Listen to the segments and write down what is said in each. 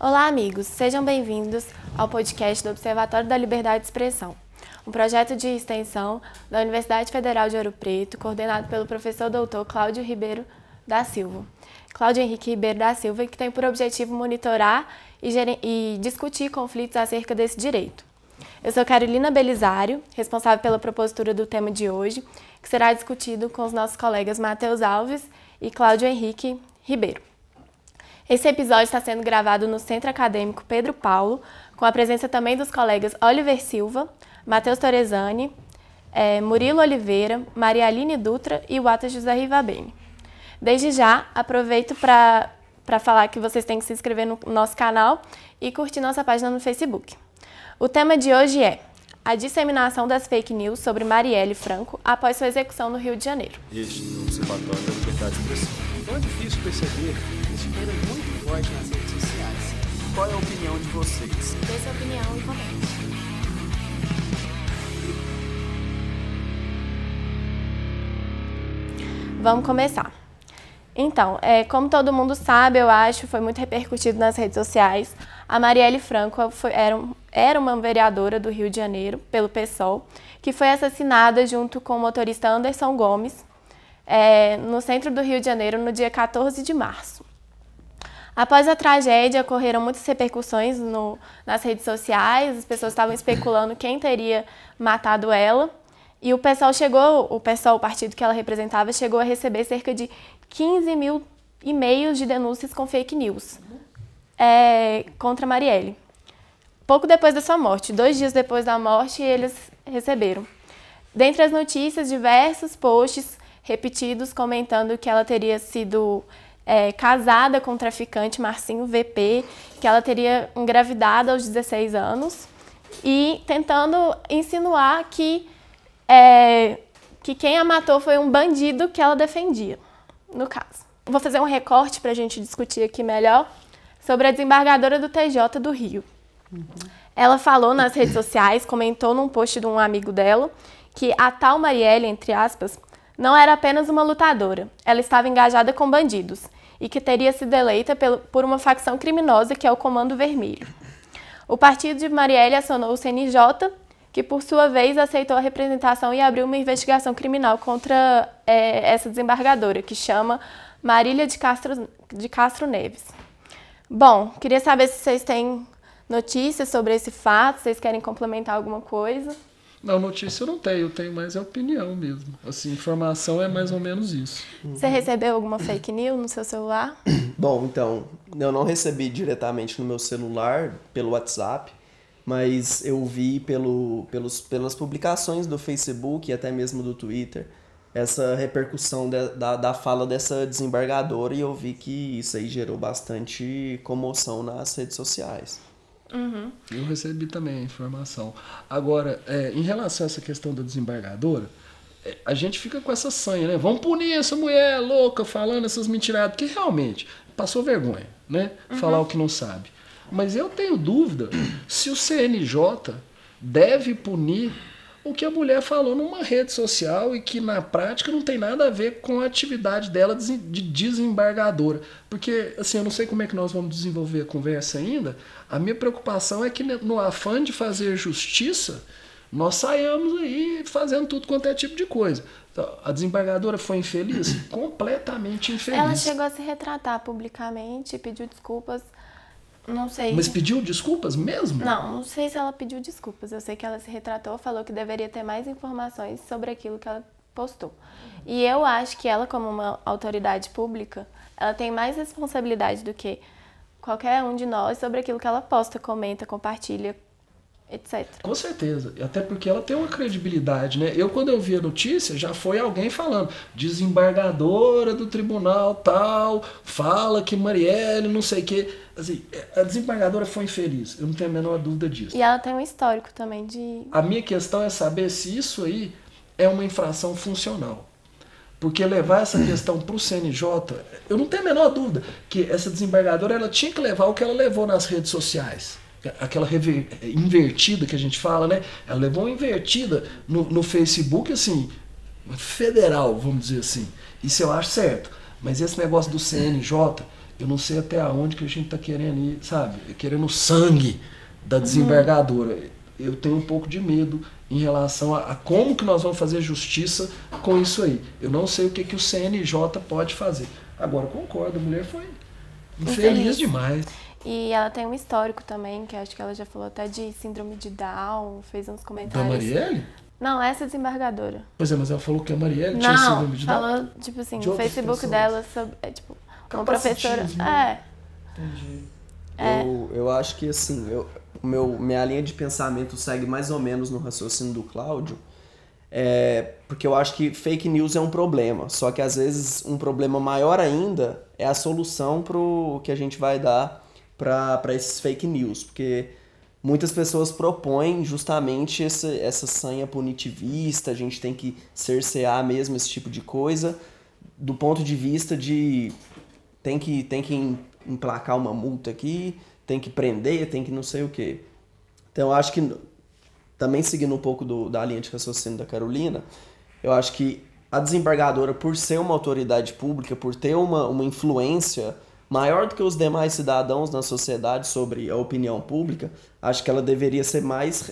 Olá, amigos! Sejam bem-vindos ao podcast do Observatório da Liberdade de Expressão, um projeto de extensão da Universidade Federal de Ouro Preto, coordenado pelo professor doutor Cláudio Ribeiro da Silva. Cláudio Henrique Ribeiro da Silva, que tem por objetivo monitorar e discutir conflitos acerca desse direito. Eu sou Carolina Belisário, responsável pela propositura do tema de hoje, que será discutido com os nossos colegas Matheus Alves e Cláudio Henrique Ribeiro. Esse episódio está sendo gravado no Centro Acadêmico Pedro Paulo, com a presença também dos colegas Oliver Silva, Matheus Torresani, Murilo Oliveira, Maria Aline Dutra e Wata José Rivabene. Desde já, aproveito para falar que vocês têm que se inscrever no nosso canal e curtir nossa página no Facebook. O tema de hoje é a disseminação das fake news sobre Marielle Franco após sua execução no Rio de Janeiro. Este é o Observatório da Liberdade de Expressão. Não é difícil perceber que esse dinheiro é muito forte nas redes sociais. Qual é a opinião de vocês? Dê sua opinião e comente. Vamos começar. Então, como todo mundo sabe, eu acho, foi muito repercutido nas redes sociais, a Marielle Franco era uma vereadora do Rio de Janeiro, pelo PSOL, que foi assassinada junto com o motorista Anderson Gomes, no centro do Rio de Janeiro, no dia 14 de março. Após a tragédia, ocorreram muitas repercussões nas redes sociais, as pessoas estavam especulando quem teria matado ela, e o PSOL, o partido que ela representava, chegou a receber cerca de 15 mil e-mails de denúncias com fake news contra Marielle. Pouco depois da sua morte, 2 dias depois da morte, eles receberam. Dentre as notícias, diversos posts repetidos comentando que ela teria sido casada com o traficante Marcinho VP, que ela teria engravidado aos 16 anos e tentando insinuar que quem a matou foi um bandido que ela defendia, no caso. Vou fazer um recorte para a gente discutir aqui melhor sobre a desembargadora do TJ do Rio. Ela falou nas redes sociais, comentou num post de um amigo dela, que a tal Marielle, entre aspas, não era apenas uma lutadora, ela estava engajada com bandidos e que teria sido eleita por uma facção criminosa que é o Comando Vermelho. O partido de Marielle acionou o CNJ, que por sua vez aceitou a representação e abriu uma investigação criminal contra essa desembargadora, que chama Marília de Castro Neves. Bom, queria saber se vocês têm notícias sobre esse fato, se vocês querem complementar alguma coisa. Não, notícia eu não tenho mais opinião mesmo. Assim, informação é mais ou menos isso. Você recebeu alguma fake news no seu celular? Bom, então, eu não recebi diretamente no meu celular, pelo WhatsApp, mas eu vi pelas publicações do Facebook e até mesmo do Twitter essa repercussão da fala dessa desembargadora, e eu vi que isso aí gerou bastante comoção nas redes sociais. Uhum. Eu recebi também a informação. Agora, em relação a essa questão da desembargadora, a gente fica com essa sanha, né? Vamos punir essa mulher louca falando essas mentiradas, porque realmente passou vergonha, né? Falar o que não sabe. Mas eu tenho dúvida se o CNJ deve punir o que a mulher falou numa rede social e que na prática não tem nada a ver com a atividade dela de desembargadora. Porque, assim, eu não sei como é que nós vamos desenvolver a conversa ainda. A minha preocupação é que no afã de fazer justiça, nós saiamos aí fazendo tudo quanto é tipo de coisa. Então, a desembargadora foi infeliz? Completamente infeliz. Ela chegou a se retratar publicamente, pediu desculpas. Não sei. Mas pediu desculpas mesmo? Não sei se ela pediu desculpas. Eu sei que ela se retratou, falou que deveria ter mais informações sobre aquilo que ela postou. E eu acho que ela, como uma autoridade pública, ela tem mais responsabilidade do que qualquer um de nós sobre aquilo que ela posta, comenta, compartilha, etc. Com certeza, até porque ela tem uma credibilidade, né? Quando eu vi a notícia, já foi alguém falando, desembargadora do tribunal tal, fala que Marielle não sei o quê. Assim, a desembargadora foi infeliz, eu não tenho a menor dúvida disso. E ela tem um histórico também de... A minha questão é saber se isso aí é uma infração funcional. Porque levar essa questão para o CNJ, eu não tenho a menor dúvida que essa desembargadora ela tinha que levar o que ela levou nas redes sociais. Aquela invertida que a gente fala, né? Ela levou uma invertida no Facebook, assim, federal, vamos dizer assim. Isso eu acho certo. Mas esse negócio do CNJ, Eu não sei até onde que a gente está querendo ir, sabe? Querendo o sangue da desembargadora. Eu tenho um pouco de medo em relação a como que nós vamos fazer justiça com isso aí. Eu não sei o que o CNJ pode fazer. Agora, concordo, a mulher foi infeliz demais. E ela tem um histórico também, que acho que ela já falou até de síndrome de Down, fez uns comentários. Da Marielle? Não, essa desembargadora. Pois é, mas ela falou que a Marielle tinha síndrome de Down. Falou, tipo assim, De no outras Facebook pessoas. dela, sobre, uma professora... Capacitismo. Entendi. Eu acho que assim, minha linha de pensamento segue mais ou menos no raciocínio do Cláudio, porque eu acho que fake news é um problema, só que às vezes um problema maior ainda é a solução pro que a gente vai dar para esses fake news, porque muitas pessoas propõem justamente essa sanha punitivista, a gente tem que cercear mesmo esse tipo de coisa, do ponto de vista de tem que emplacar uma multa aqui, tem que prender, tem que não sei o quê. Então eu acho que, também seguindo um pouco da linha de raciocínio da Carolina, eu acho que a desembargadora, por ser uma autoridade pública, por ter uma influência maior do que os demais cidadãos na sociedade sobre a opinião pública, acho que ela deveria ser mais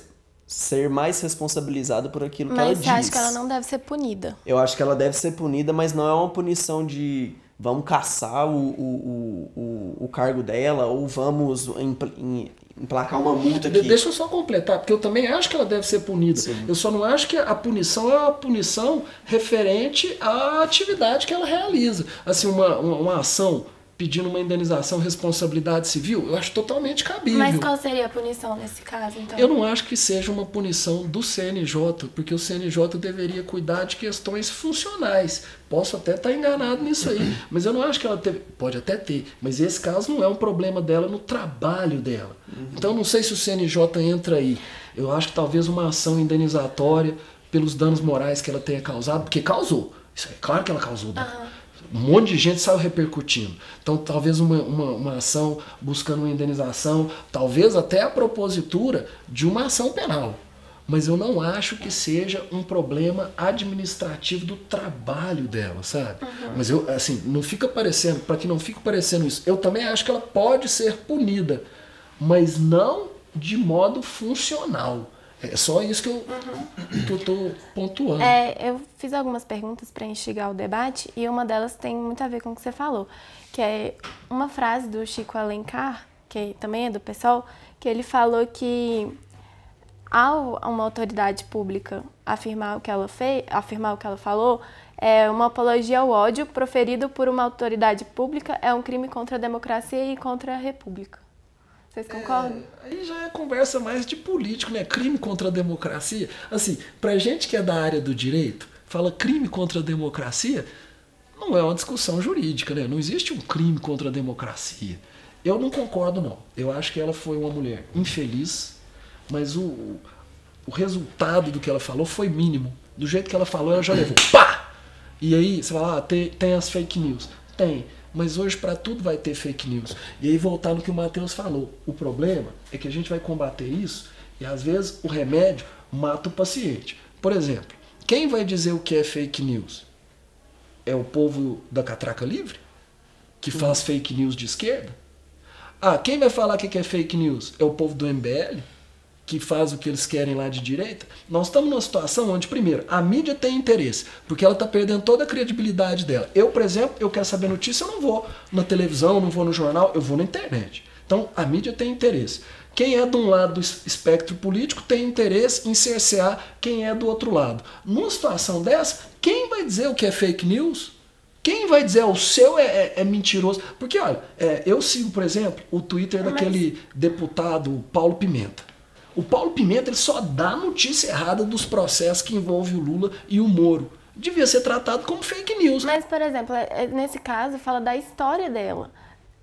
responsabilizada por aquilo que ela diz. Mas você acha que ela não deve ser punida? Eu acho que ela deve ser punida, mas não é uma punição de vamos caçar o cargo dela ou vamos emplacar uma multa aqui. Deixa eu só completar, porque eu também acho que ela deve ser punida. Sim. Eu só não acho que a punição é uma punição referente à atividade que ela realiza. Assim, uma ação pedindo uma indenização, responsabilidade civil, eu acho totalmente cabível. Mas qual seria a punição nesse caso, então? Eu não acho que seja uma punição do CNJ, porque o CNJ deveria cuidar de questões funcionais. Posso até estar enganado nisso aí, mas eu não acho que ela teve... Pode até ter, mas esse caso não é um problema dela no trabalho dela. Então não sei se o CNJ entra aí. Eu acho que talvez uma ação indenizatória pelos danos morais que ela tenha causado, porque causou. Isso é claro que ela causou dano. Um monte de gente saiu repercutindo. Então, talvez uma ação buscando uma indenização, talvez até a propositura de uma ação penal. Mas eu não acho que seja um problema administrativo do trabalho dela, sabe? Mas eu, assim, não fica parecendo, para que não fique parecendo isso, eu também acho que ela pode ser punida, mas não de modo funcional. É só isso que eu tô pontuando. Eu fiz algumas perguntas para instigar o debate e uma delas tem muito a ver com o que você falou, que é uma frase do Chico Alencar, que também é do PSOL, que ele falou que ao uma autoridade pública afirmar o que ela falou, uma apologia ao ódio proferido por uma autoridade pública é um crime contra a democracia e contra a república. Vocês concordam? Aí já é conversa mais de político, né? Crime contra a democracia. Assim, pra gente que é da área do direito, fala crime contra a democracia, não é uma discussão jurídica, né? Não existe um crime contra a democracia. Eu não concordo, não. Eu acho que ela foi uma mulher infeliz, mas o resultado do que ela falou foi mínimo. Do jeito que ela falou, ela já levou. Pá! E aí, você fala, tem as fake news. Tem. Mas hoje para tudo vai ter fake news. E aí voltar no que o Matheus falou. O problema é que a gente vai combater isso e às vezes o remédio mata o paciente. Por exemplo, quem vai dizer o que é fake news? É o povo da catraca livre? Que faz fake news de esquerda? Quem vai falar o que é fake news? É o povo do MBL? Que faz o que eles querem lá de direita? Nós estamos numa situação onde, primeiro, a mídia tem interesse, porque ela está perdendo toda a credibilidade dela. Eu, por exemplo, eu quero saber notícia, eu não vou na televisão, não vou no jornal, eu vou na internet. Então, a mídia tem interesse. Quem é de um lado do espectro político tem interesse em cercear quem é do outro lado. Numa situação dessa, quem vai dizer o que é fake news? Quem vai dizer o seu é mentiroso? Porque, olha, eu sigo, por exemplo, o Twitter daquele deputado Paulo Pimenta. O Paulo Pimenta ele só dá notícia errada dos processos que envolvem o Lula e o Moro. Devia ser tratado como fake news. Mas, por exemplo, nesse caso, fala da história dela.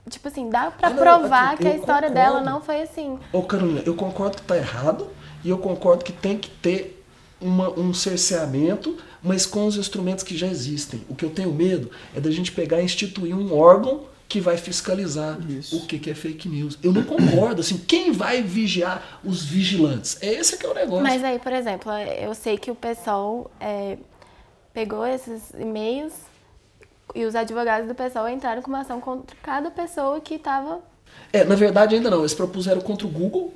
Tipo assim, dá pra provar que a história dela não foi assim. Ô Carolina, eu concordo que tá errado e eu concordo que tem que ter um cerceamento, mas com os instrumentos que já existem. O que eu tenho medo é da gente pegar e instituir um órgão que vai fiscalizar o que é fake news. Eu não concordo, assim, quem vai vigiar os vigilantes? Esse que é o negócio. Mas aí, por exemplo, eu sei que o pessoal pegou esses e-mails, E os advogados do PSOL entraram com uma ação contra cada pessoa que estava... Na verdade ainda não, eles propuseram contra o Google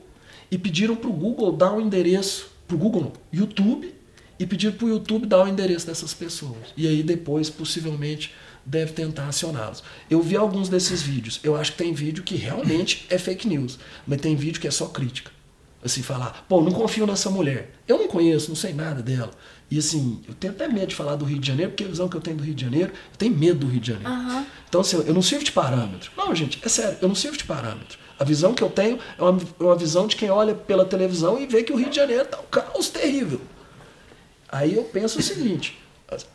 e pediram pro Google dar um endereço, pro Google não, YouTube, e pediram pro YouTube dar o endereço dessas pessoas. E aí depois, possivelmente, deve tentar acioná-los. Eu vi alguns desses vídeos, eu acho que tem vídeo que realmente é fake news, mas tem vídeo que é só crítica. Assim, falar, pô, não confio nessa mulher. Eu não conheço, não sei nada dela. E assim, eu tenho até medo de falar do Rio de Janeiro, porque a visão que eu tenho do Rio de Janeiro, eu tenho medo do Rio de Janeiro. Então, assim, eu não sirvo de parâmetro. Não, gente, é sério, eu não sirvo de parâmetro. A visão que eu tenho é uma visão de quem olha pela televisão e vê que o Rio de Janeiro tá um caos terrível. Aí eu penso o seguinte,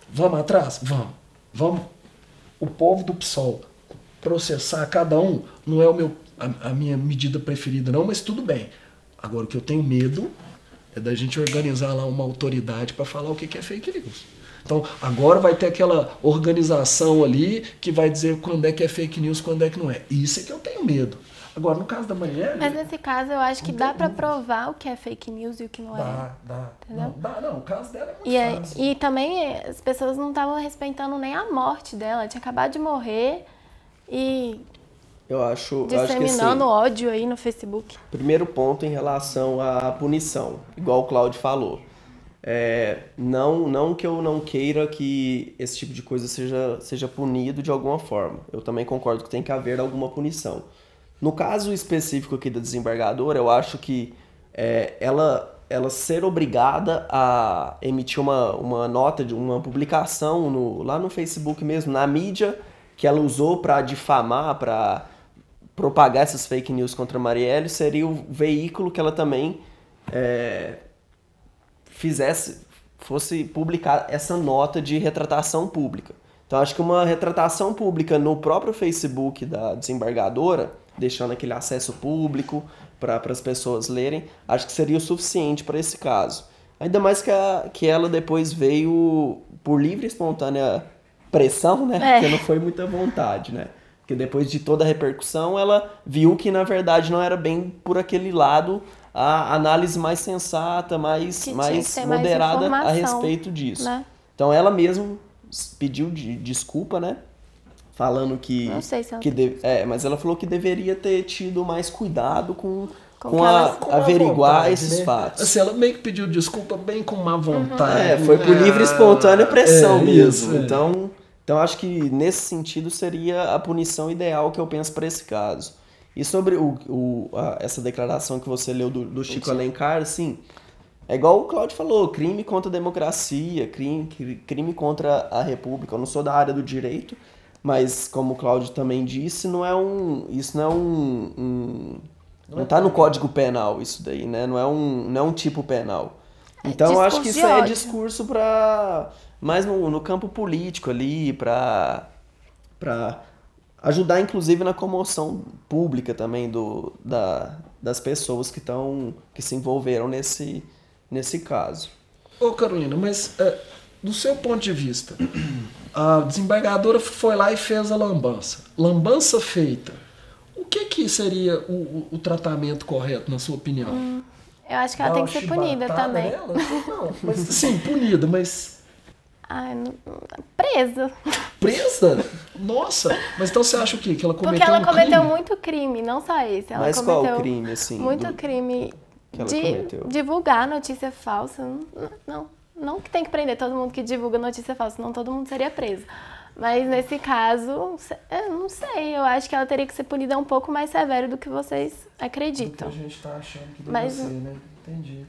vamos atrás? Vamos. O povo do PSOL processar cada um não é a minha medida preferida não, mas tudo bem. Agora, o que eu tenho medo é da gente organizar lá uma autoridade para falar o que é fake news. Então, agora vai ter aquela organização ali que vai dizer quando é que é fake news, quando é que não é. Isso é que eu tenho medo. Agora, no caso da Marielle... Mas nesse caso, eu acho que dá para provar o que é fake news e o que não é. Dá. Entendeu? Não, o caso dela é muito fácil. E também as pessoas não estavam respeitando nem a morte dela. Ela tinha acabado de morrer e... Eu acho disseminando que, assim, ódio aí no Facebook. Primeiro ponto em relação à punição, igual o Cláudio falou. Não que eu não queira que esse tipo de coisa seja punido de alguma forma. Eu também concordo que tem que haver alguma punição. No caso específico aqui da desembargadora, eu acho que ela ser obrigada a emitir uma nota, uma publicação lá no Facebook mesmo, na mídia, que ela usou para difamar, para propagar essas fake news contra a Marielle, seria o veículo que ela também fosse publicar essa nota de retratação pública. Então, acho que uma retratação pública no próprio Facebook da desembargadora, deixando aquele acesso público para as pessoas lerem, acho que seria o suficiente para esse caso. Ainda mais que ela depois veio por livre e espontânea pressão, né? Porque não foi muita vontade, né? Porque depois de toda a repercussão, ela viu que, na verdade, não era bem por aquele lado a análise mais sensata, mais moderada a respeito disso. Né? Então, ela mesma pediu desculpa, né? Falando que... Não sei se ela mas ela falou que deveria ter tido mais cuidado com averiguar vontade, esses fatos. Assim, ela meio que pediu desculpa bem com má vontade. Foi por livre e espontânea pressão mesmo. Então, acho que nesse sentido seria a punição ideal que eu penso para esse caso. E sobre essa declaração que você leu do Chico Alencar, assim, é igual o Cláudio falou, crime contra a democracia, crime contra a república. Eu não sou da área do direito, mas como o Cláudio também disse, não tá no Código Penal isso daí, né? Não é um tipo penal. Então, eu acho que isso é discurso mais no campo político ali, para ajudar, inclusive, na comoção pública também das pessoas que se envolveram nesse caso. Ô, Carolina, mas do seu ponto de vista, a desembargadora foi lá e fez a lambança. Lambança feita. O que seria o tratamento correto, na sua opinião? Eu acho que ela tem que ser punida também. Não, mas, sim, punida, mas... Presa. Presa? Nossa! Mas então você acha o quê? Que ela cometeu Porque ela cometeu muito crime, não só esse. Ela mas cometeu qual crime, assim? Muito crime de divulgar notícia falsa. Não que tem que prender todo mundo que divulga notícia falsa, senão todo mundo seria preso. Mas nesse caso, eu não sei, eu acho que ela teria que ser punida um pouco mais severo do que vocês acreditam. Do que a gente tá achando que deve ser, né? Entendi.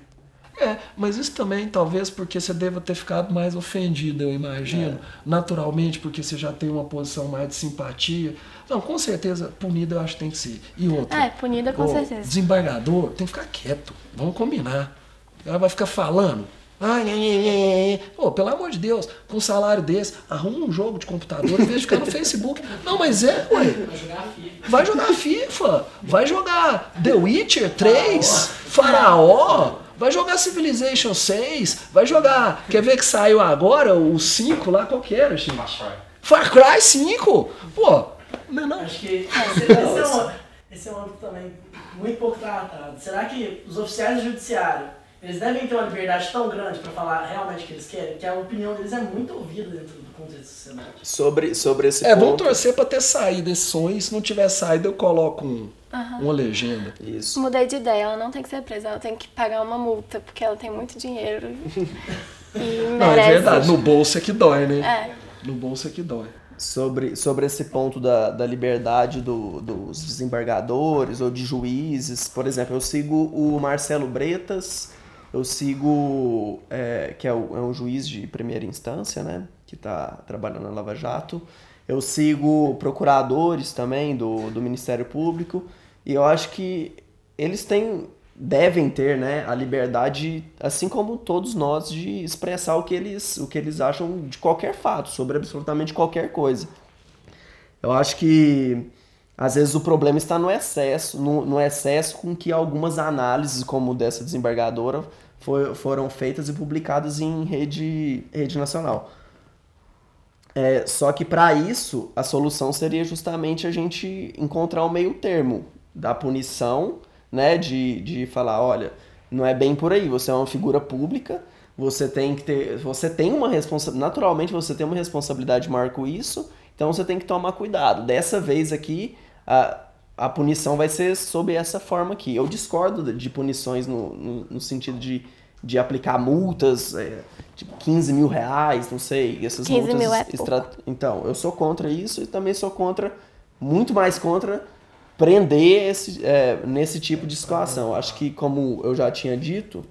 Mas isso também, talvez, porque você deva ter ficado mais ofendido, eu imagino. Naturalmente, porque você já tem uma posição mais de simpatia. Não, com certeza, punida eu acho que tem que ser. E outra. Punida com certeza. Desembargador tem que ficar quieto. Vamos combinar. Ela vai ficar falando. Pelo amor de Deus, com um salário desse, arruma um jogo de computador em vez de ficar no Facebook. Não, mas vai jogar FIFA. Vai jogar The Witcher 3, Faraó. Vai jogar Civilization 6, vai jogar... Quer ver que saiu agora o 5 lá? Qual que era, gente? Far Cry 5? Pô, não. Acho que esse é um âmbito também muito pouco tratado. Será que os oficiais do judiciário, Eles devem ter uma liberdade tão grande para falar realmente o que eles querem, que a opinião deles é muito ouvida dentro do contexto da sociedade. Sobre esse Vamos ponto... torcer pra ter saído esse som e se não tiver saído eu coloco uma legenda. Isso. Mudei de ideia, ela não tem que ser presa, ela tem que pagar uma multa, porque ela tem muito dinheiro e Não, é merece. verdade, no bolso é que dói, né? É. No bolso é que dói. Sobre esse ponto da liberdade dos desembargadores ou de juízes, por exemplo, eu sigo o Marcelo Bretas, eu sigo, que é um juiz de primeira instância, né, que está trabalhando na Lava Jato, eu sigo procuradores também do Ministério Público, e eu acho que eles devem ter, né, a liberdade, assim como todos nós, de expressar o que eles acham de qualquer fato, sobre absolutamente qualquer coisa. Eu acho que às vezes o problema está no excesso, no excesso com que algumas análises, como dessa desembargadora, foram feitas e publicadas em rede nacional. Só que para isso, a solução seria justamente a gente encontrar o meio termo da punição, né, de falar, olha, não é bem por aí, você é uma figura pública, você tem uma responsabilidade, naturalmente você tem uma responsabilidade maior com isso, então você tem que tomar cuidado. Dessa vez aqui, a punição vai ser sob essa forma aqui. Eu discordo de punições no sentido de aplicar multas, tipo 15 mil reais, não sei, essas 15 multas... mil é pouco. Então, eu sou contra isso e também sou muito mais contra prender nesse tipo de situação. Acho que, como eu já tinha dito,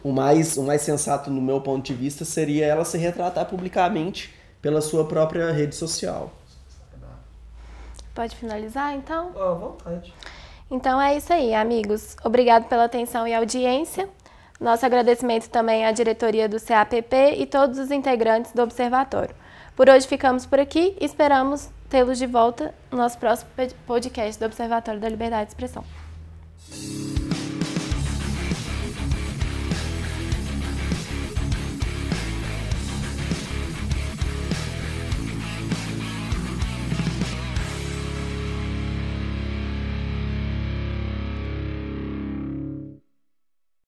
o mais sensato, no meu ponto de vista, seria ela se retratar publicamente pela sua própria rede social. Pode finalizar, então? À vontade. Então é isso aí, amigos. Obrigado pela atenção e audiência. Nosso agradecimento também à diretoria do CAPP e todos os integrantes do Observatório. Por hoje ficamos por aqui e esperamos tê-los de volta no nosso próximo podcast do Observatório da Liberdade de Expressão.